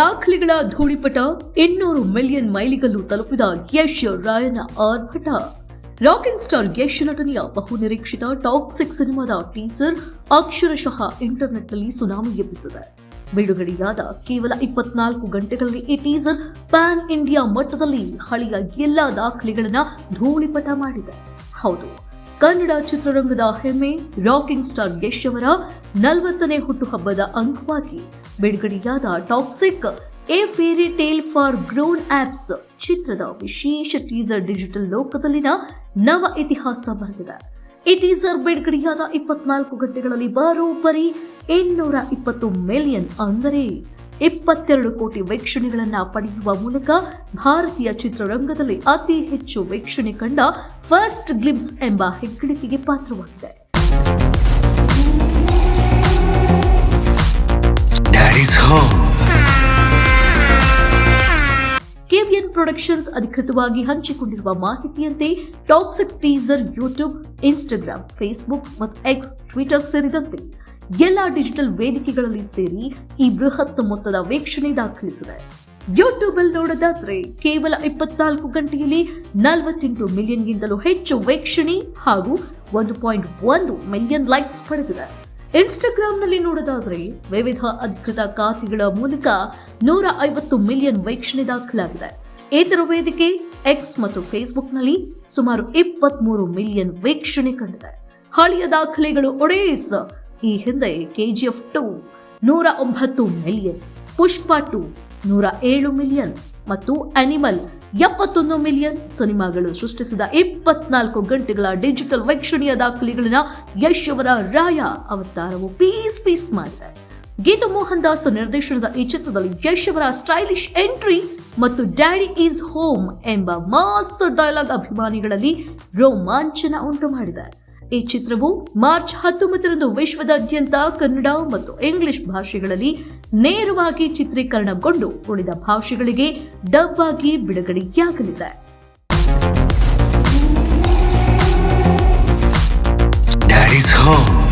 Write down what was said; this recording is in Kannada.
ದಾಖಲೆಗಳ ಧೂಳಿಪಟ 200 ಮಿಲಿಯನ್ ಮೈಲಿಗಲ್ಲು ತಲುಪಿದ ಯಶ್ ರಾಯನ ಆರ್ಭಟ. ರಾಕಿಂಗ್ ಸ್ಟಾರ್ ಯಶ್ ನಟನೆಯ ಬಹುನಿರೀಕ್ಷಿತ ಟಾಕ್ಸಿಕ್ ಸಿನಿಮಾದ ಟೀಸರ್ ಅಕ್ಷರಶಃ ಇಂಟರ್ನೆಟ್ನಲ್ಲಿ ಸುನಾಮಿ ಎಬ್ಬಿಸಿದೆ. ಬಿಡುಗಡೆಯಾದ ಕೇವಲ 24 ಗಂಟೆಗಳಲ್ಲಿ ಈ ಟೀಸರ್ ಪ್ಯಾನ್ ಇಂಡಿಯಾ ಮಟ್ಟದಲ್ಲಿ ಹಳೆಯ ಎಲ್ಲಾ ದಾಖಲೆಗಳನ್ನ ಧೂಳಿಪಟ ಮಾಡಿದೆ. ಹೌದು, ಕನ್ನಡ ಚಿತ್ರರಂಗದ ಹೆಮ್ಮೆ ರಾಕಿಂಗ್ ಸ್ಟಾರ್ ಯಶ್ ಅವರ 40ನೇ ಹುಟ್ಟುಹಬ್ಬದ ಅಂಗವಾಗಿ ಬಿಡುಗಡೆಯಾದ Toxic A Fairy Tale for Grown Ups ಚಿತ್ರದ ವಿಶೇಷ ಟೀಸರ್ ಡಿಜಿಟಲ್ ಲೋಕದಲ್ಲಿನ ನವ ಇತಿಹಾಸ ಬರೆದಿದೆ. ಈ ಟೀಸರ್ ಬಿಡುಗಡೆಯಾದ 24 ಗಂಟೆಗಳಲ್ಲಿ ಬರೋಬ್ಬರಿ 220 ಮಿಲಿಯನ್ ಅಂದರೆ 22 ಕೋಟಿ ವೀಕ್ಷಣೆಗಳನ್ನ ಪಡೆಯುವ ಮೂಲಕ ಭಾರತೀಯ ಚಿತ್ರರಂಗದಲ್ಲಿ ಅತಿ ಹೆಚ್ಚು ವೀಕ್ಷಣೆ ಕಂಡ ಫಸ್ಟ್ ಗ್ಲಿಮ್ಸ್ ಎಂಬ ಹೆಗ್ಗಳಿಕೆಗೆ ಪಾತ್ರವಾಗಿದೆ. ಕೆವಿಎನ್ ಪ್ರೊಡಕ್ಷನ್ಸ್ ಅಧಿಕೃತವಾಗಿ ಹಂಚಿಕೊಂಡಿರುವ ಮಾಹಿತಿಯಂತೆ toxic teaser YouTube, Instagram, Facebook ಮತ್ತು ಎಕ್ಸ್, ಟ್ವಿಟರ್ ಸೇರಿದಂತೆ ಎಲ್ಲಾ ಡಿಜಿಟಲ್ ವೇದಿಕೆಗಳಲ್ಲಿ ಸೇರಿ ಈ ಬೃಹತ್ ಮೊತ್ತದ ವೀಕ್ಷಣೆ ದಾಖಲಿಸಿದೆ. ಯೂಟ್ಯೂಬ್ ಅಲ್ಲಿ ನೋಡೋದಾದ್ರೆ ಕೇವಲ 24 ಗಂಟೆಯಲ್ಲಿ 48 ಮಿಲಿಯನ್ಗಿಂತಲೂ ಹೆಚ್ಚು ವೀಕ್ಷಣೆ ಹಾಗೂ 1.1 ಮಿಲಿಯನ್ ಲೈಕ್ಸ್ ಪಡೆದಿದೆ. ಇನ್ಸ್ಟಾಗ್ರಾಂನಲ್ಲಿ ನೋಡೋದಾದ್ರೆ ವಿವಿಧ ಅಧಿಕೃತ ಖಾತೆಗಳ ಮೂಲಕ 150 ಮಿಲಿಯನ್ ವೀಕ್ಷಣೆ ದಾಖಲಾಗಿದೆ. ಇತರ ವೇದಿಕೆ ಎಕ್ಸ್ ಮತ್ತು ಫೇಸ್ಬುಕ್ನಲ್ಲಿ ಸುಮಾರು 23 ಮಿಲಿಯನ್ ವೀಕ್ಷಣೆ ಕಂಡಿದೆ. ಹಳೆಯ ದಾಖಲೆಗಳು ಒಡೇಸ್ ಈ ಹಿಂದೆ KGF 2 109 ಮಿಲಿಯನ್, ಪುಷ್ಪ 2 107 ಮಿಲಿಯನ್ ಮತ್ತು ಅನಿಮಲ್ 71 ಮಿಲಿಯನ್ ಸಿನಿಮಾಗಳು ಸೃಷ್ಟಿಸಿದ 24 ಗಂಟೆಗಳ ಡಿಜಿಟಲ್ ವೀಕ್ಷಣೆಯ ದಾಖಲೆಗಳನ್ನ ಯಶ್ ಅವರ ರಾಯ ಅವತಾರವು ಪೀಸ್ ಮಾಡಿದೆ. ಗೀತಾ ಮೋಹನ್ ದಾಸ್ ನಿರ್ದೇಶನದ ಈ ಚಿತ್ರದಲ್ಲಿ ಯಶ್ ಅವರ ಸ್ಟೈಲಿಶ್ ಎಂಟ್ರಿ ಮತ್ತು ಡ್ಯಾಡಿ ಈಸ್ ಹೋಮ್ ಎಂಬ ಮಾಸ್ ಡೈಲಾಗ್ ಅಭಿಮಾನಿಗಳಲ್ಲಿ ರೋಮಾಂಚನ ಉಂಟು ಮಾಡಿದೆ. ಈ ಚಿತ್ರವು ಮಾರ್ಚ್ 19ರಂದು ವಿಶ್ವದಾದ್ಯಂತ ಕನ್ನಡ ಮತ್ತು ಇಂಗ್ಲಿಷ್ ಭಾಷೆಗಳಲ್ಲಿ ನೇರವಾಗಿ ಚಿತ್ರೀಕರಣಗೊಂಡು ಉಳಿದ ಭಾಷೆಗಳಿಗೆ ಡಬ್ ಆಗಿ ಬಿಡುಗಡೆಯಾಗಲಿದೆ. Daddy's home.